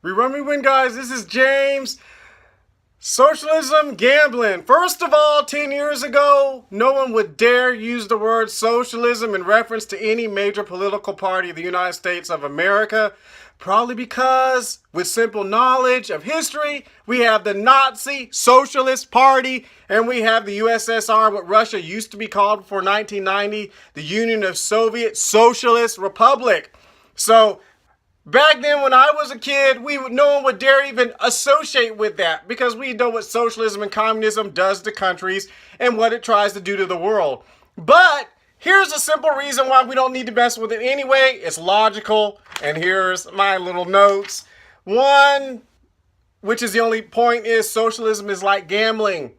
Rerun me win, guys. This is James. Socialism, gambling. First of all, 10 years ago, no one would dare use the word socialism in reference to any major political party of the United States of America. Probably because, with simple knowledge of history, we have the Nazi Socialist Party and we have the USSR, what Russia used to be called before 1990, the Union of Soviet Socialist Republic. So, back then when I was a kid, no one would dare even associate with that because we know what socialism and communism does to countries and what it tries to do to the world. But here's a simple reason why we don't need to mess with it anyway. It's logical, and here's my little notes. One, which is the only point, is socialism is like gambling.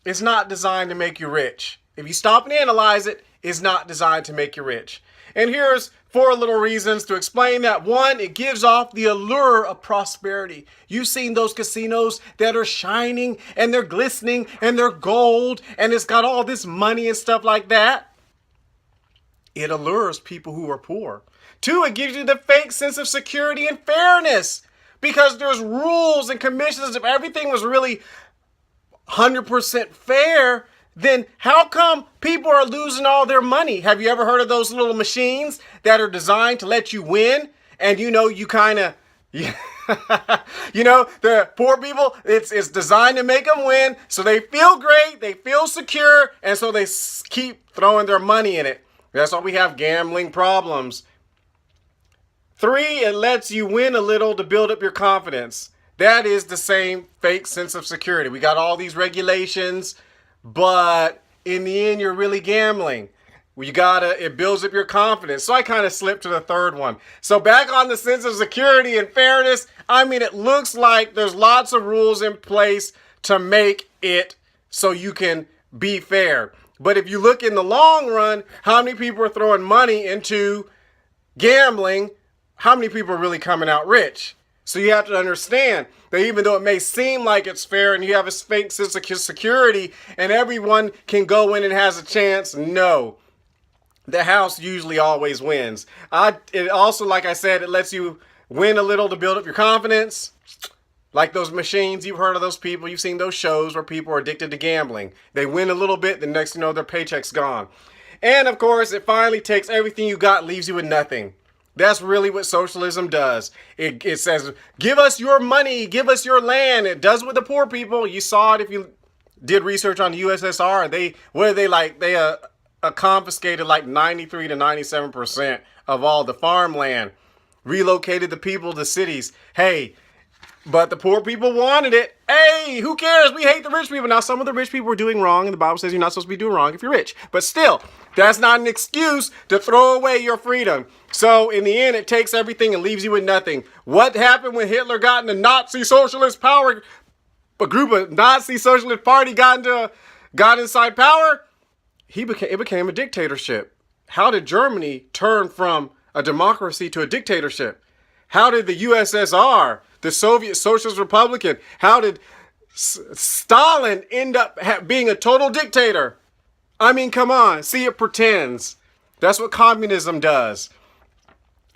It's not designed to make you rich. If you stop and analyze it, it's not designed to make you rich. And here's 4 little reasons to explain that. One, it gives off the allure of prosperity. You've seen those casinos that are shining and they're glistening and they're gold and it's got all this money and stuff like that. It allures people who are poor. 2, it gives you the fake sense of security and fairness because there's rules and commissions. If everything was really 100% fair, then how come people are losing all their money? Have you ever heard of those little machines that are designed to let you win? And you kind of, the poor people, it's designed to make them win. So they feel great, they feel secure, and so they keep throwing their money in it. That's why we have gambling problems. 3, it lets you win a little to build up your confidence. That is the same fake sense of security. We got all these regulations, but in the end, you're really gambling. It builds up your confidence. So I kind of slipped to the 3rd one. So back on the sense of security and fairness, it looks like there's lots of rules in place to make it so you can be fair. But if you look in the long run, how many people are throwing money into gambling? How many people are really coming out rich? So you have to understand that even though it may seem like it's fair and you have a fake sense of security and everyone can go in and has a chance, no. The house usually always wins. It also, like I said, it lets you win a little to build up your confidence. Like those machines, you've heard of those people. You've seen those shows where people are addicted to gambling. They win a little bit, the next thing you know, their paycheck's gone. And of course, it finally takes everything you got and leaves you with nothing. That's really what socialism does. It says, give us your money, give us your land. It does with the poor people. You saw it if you did research on the USSR. They confiscated like 93 to 97% of all the farmland, relocated the people to cities. Hey, but the poor people wanted it. Hey, who cares? We hate the rich people. Now, some of the rich people are doing wrong, and the Bible says you're not supposed to be doing wrong if you're rich. But still, that's not an excuse to throw away your freedom. So, in the end, it takes everything and leaves you with nothing. What happened when Hitler got in the Nazi socialist power? A group of Nazi socialist party got inside power? It became a dictatorship. How did Germany turn from a democracy to a dictatorship? How did the USSR, the Soviet Socialist Republic, how did Stalin end up being a total dictator? Come on. See, it pretends. That's what communism does.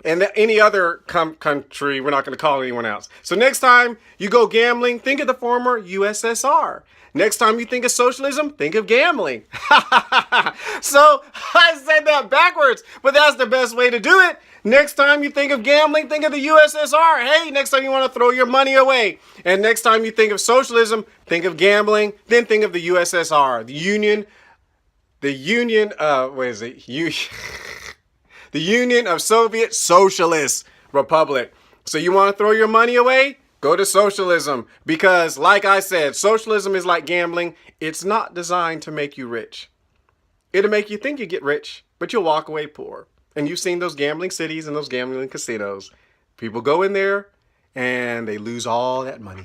And any other country, we're not going to call anyone else. So next time you go gambling, think of the former USSR. Next time you think of socialism, think of gambling. So I said that backwards, but that's the best way to do it. Next time you think of gambling, think of the USSR. Hey, next time you want to throw your money away. And next time you think of socialism, think of gambling, then think of the USSR, the Union of Soviet Socialist Republic. So you want to throw your money away? Go to socialism. Because, like I said, socialism is like gambling. It's not designed to make you rich. It'll make you think you get rich, but you'll walk away poor. And you've seen those gambling cities and those gambling casinos. People go in there and they lose all that money.